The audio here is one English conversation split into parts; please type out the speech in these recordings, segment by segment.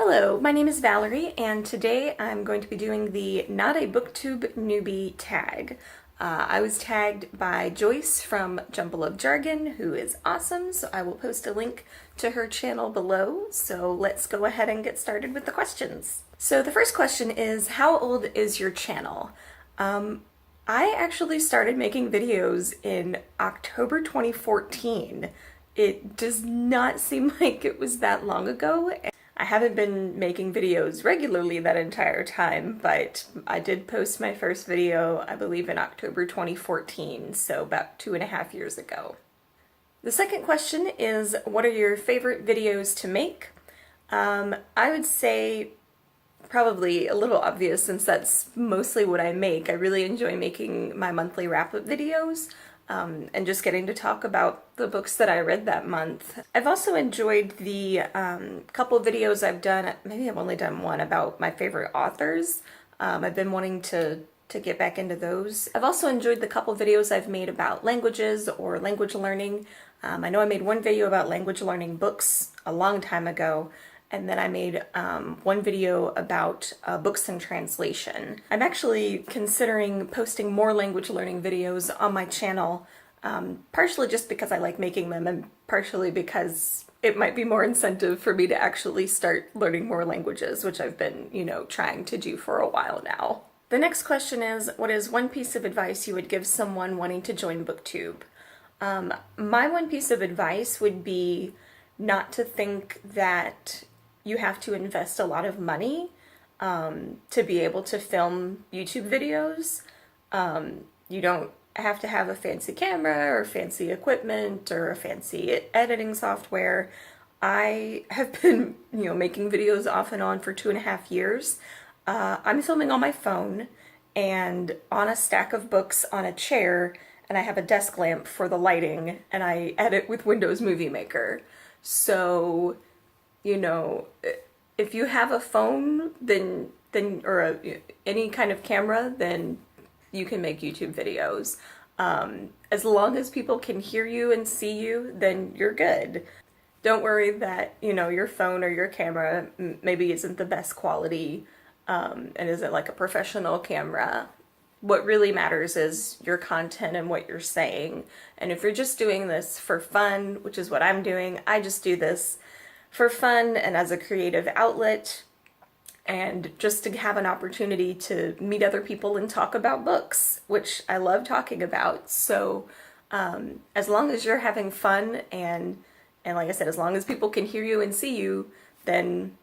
Hello, my name is Valerie, and today I'm going to be doing the Not a Booktube Newbie Tag. I was tagged by Joyce from Jumble of Jargon, who is awesome, so I will post a link to her channel below. So let's go ahead and get started with the questions. So the first question is, how old is your channel? I actually started making videos in October 2014. It does not seem like it was that long ago. I haven't been making videos regularly that entire time, but I did post my first video, I believe, in October 2014, so about 2.5 years ago. The second question is, what are your favorite videos to make? I would say probably a little obvious since that's mostly what I make. I really enjoy making my monthly wrap-up videos. And just getting to talk about the books that I read that month. I've also enjoyed the couple of videos I've done, maybe I've only done one, about my favorite authors. I've been wanting to get back into those. I've also enjoyed the couple videos I've made about languages or language learning. I know I made one video about language learning books a long time ago, and then I made one video about books in translation. I'm actually considering posting more language learning videos on my channel, partially just because I like making them and partially because it might be more incentive for me to actually start learning more languages, which I've been, trying to do for a while now. The next question is, what is one piece of advice you would give someone wanting to join Booktube? My one piece of advice would be not to think that you have to invest a lot of money to be able to film YouTube videos. You don't have to have a fancy camera or fancy equipment or a fancy editing software. I have been, making videos off and on for 2.5 years. I'm filming on my phone and on a stack of books on a chair, and I have a desk lamp for the lighting, and I edit with Windows Movie Maker. So if you have a phone, or any kind of camera, then you can make YouTube videos. As long as people can hear you and see you, then you're good. Don't worry that, your phone or your camera maybe isn't the best quality, and isn't like a professional camera. What really matters is your content and what you're saying. And if you're just doing this for fun, which is what I'm doing, I just do this for fun and as a creative outlet, and just to have an opportunity to meet other people and talk about books, which I love talking about. So as long as you're having fun and like I said, as long as people can hear you and see you, then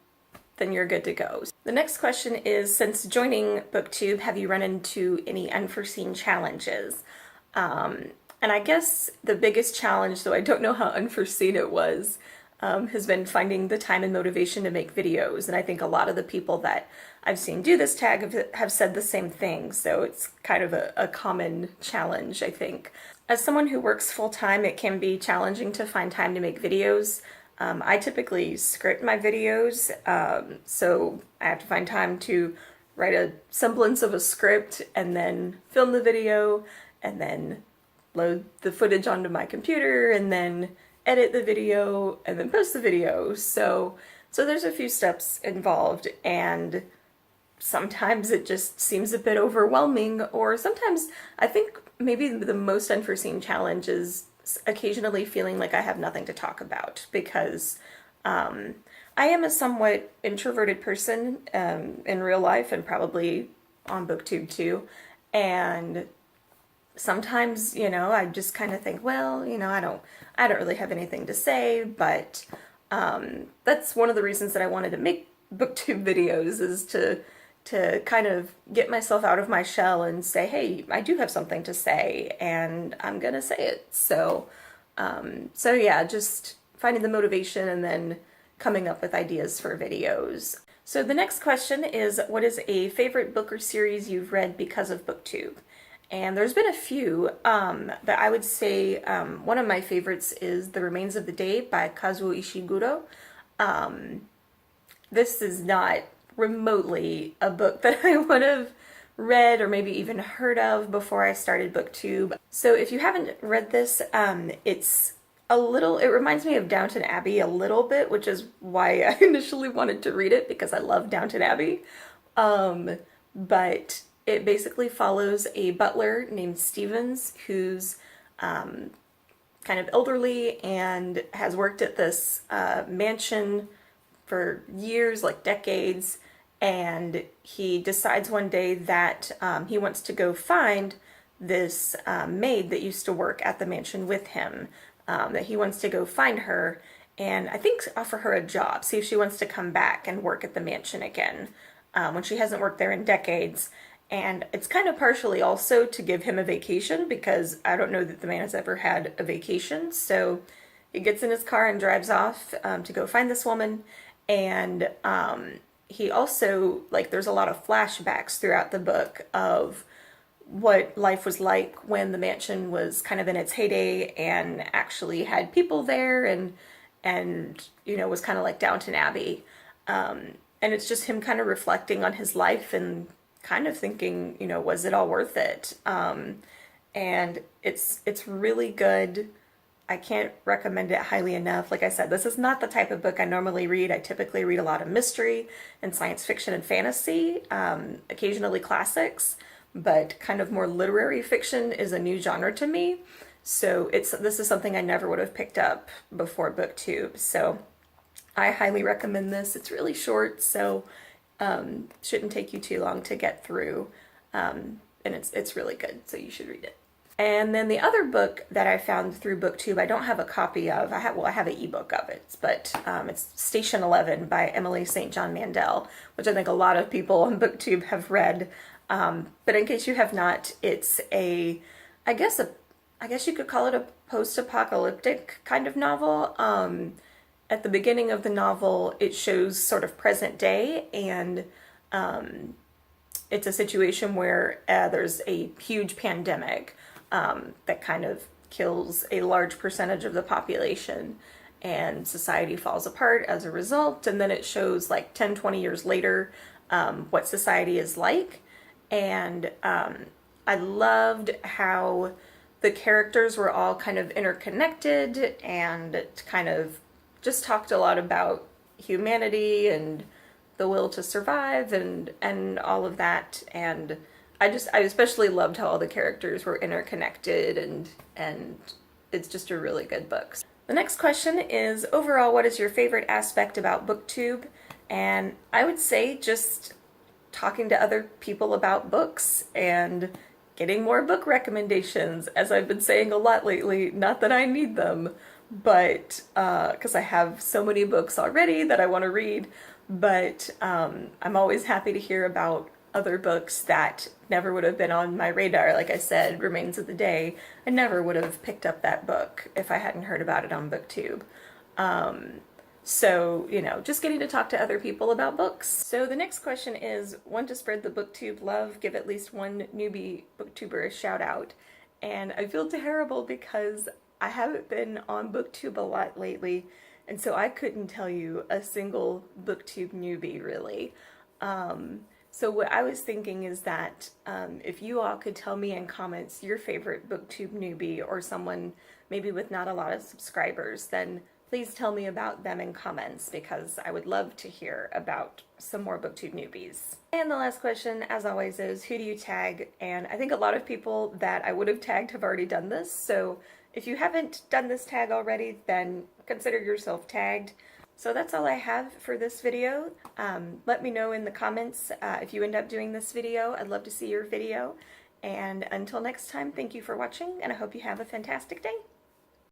you're good to go. The next question is, since joining Booktube, have you run into any unforeseen challenges? And I guess the biggest challenge, though I don't know how unforeseen it was, has been finding the time and motivation to make videos. And I think a lot of the people that I've seen do this tag have said the same thing. So it's kind of a common challenge, I think. As someone who works full-time, it can be challenging to find time to make videos. I typically script my videos, so I have to find time to write a semblance of a script and then film the video and then load the footage onto my computer and then edit the video and then post the video. So there's a few steps involved, and sometimes it just seems a bit overwhelming, or sometimes I think maybe the most unforeseen challenge is occasionally feeling like I have nothing to talk about, because I am a somewhat introverted person in real life and probably on Booktube too, and sometimes, I just kind of think, well, I don't really have anything to say, but that's one of the reasons that I wanted to make Booktube videos, is to kind of get myself out of my shell and say, hey, I do have something to say, and I'm gonna say it. So yeah, just finding the motivation and then coming up with ideas for videos. So the next question is, what is a favorite book or series you've read because of Booktube? And there's been a few, but I would say one of my favorites is The Remains of the Day by Kazuo Ishiguro. This is not remotely a book that I would have read or maybe even heard of before I started Booktube. So if you haven't read this, it's a little, it reminds me of Downton Abbey a little bit, which is why I initially wanted to read it because I love Downton Abbey. Um, but it basically follows a butler named Stevens who's kind of elderly and has worked at this mansion for years, like decades, and he decides one day that he wants to go find this maid that used to work at the mansion with him, that he wants to go find her and I think offer her a job, see if she wants to come back and work at the mansion again when she hasn't worked there in decades. And it's kind of partially also to give him a vacation because I don't know that the man has ever had a vacation. So he gets in his car and drives off to go find this woman. And he also, like, there's a lot of flashbacks throughout the book of what life was like when the mansion was kind of in its heyday and actually had people there and you know, was kind of like Downton Abbey. And it's just him kind of reflecting on his life and kind of thinking, you know, was it all worth it? And it's really good. I can't recommend it highly enough. Like I said, this is not the type of book I normally read. I typically read a lot of mystery and science fiction and fantasy, occasionally classics, but kind of more literary fiction is a new genre to me. So this is something I never would have picked up before Booktube. So I highly recommend this. It's really short, so shouldn't take you too long to get through, and it's really good, so you should read it. And then the other book that I found through Booktube, I don't have a copy of. I have an ebook of it, but it's Station 11 by Emily St. John Mandel, which I think a lot of people on Booktube have read. But in case you have not, it's I guess you could call it a post-apocalyptic kind of novel. At the beginning of the novel, it shows sort of present day, and it's a situation where there's a huge pandemic that kind of kills a large percentage of the population, and society falls apart as a result. And then it shows like 10, 20 years later what society is like. And I loved how the characters were all kind of interconnected and kind of just talked a lot about humanity and the will to survive and all of that. And I especially loved how all the characters were interconnected, and it's just a really good book. The next question is, overall, what is your favorite aspect about Booktube? And I would say just talking to other people about books and getting more book recommendations, as I've been saying a lot lately. Not that I need them, but because I have so many books already that I want to read, but I'm always happy to hear about other books that never would have been on my radar. Like I said, Remains of the Day, I never would have picked up that book if I hadn't heard about it on Booktube. So, you know, just getting to talk to other people about books. So the next question is, one, to spread the Booktube love, give at least one newbie booktuber a shout out. And I feel terrible because I haven't been on Booktube a lot lately, and so I couldn't tell you a single Booktube newbie, really. So what I was thinking is that if you all could tell me in comments your favorite Booktube newbie, or someone maybe with not a lot of subscribers, then please tell me about them in comments, because I would love to hear about some more Booktube newbies. And the last question, as always, is who do you tag? And I think a lot of people that I would have tagged have already done this, so if you haven't done this tag already, then consider yourself tagged. So that's all I have for this video. Let me know in the comments if you end up doing this video. I'd love to see your video. And until next time, thank you for watching, and I hope you have a fantastic day.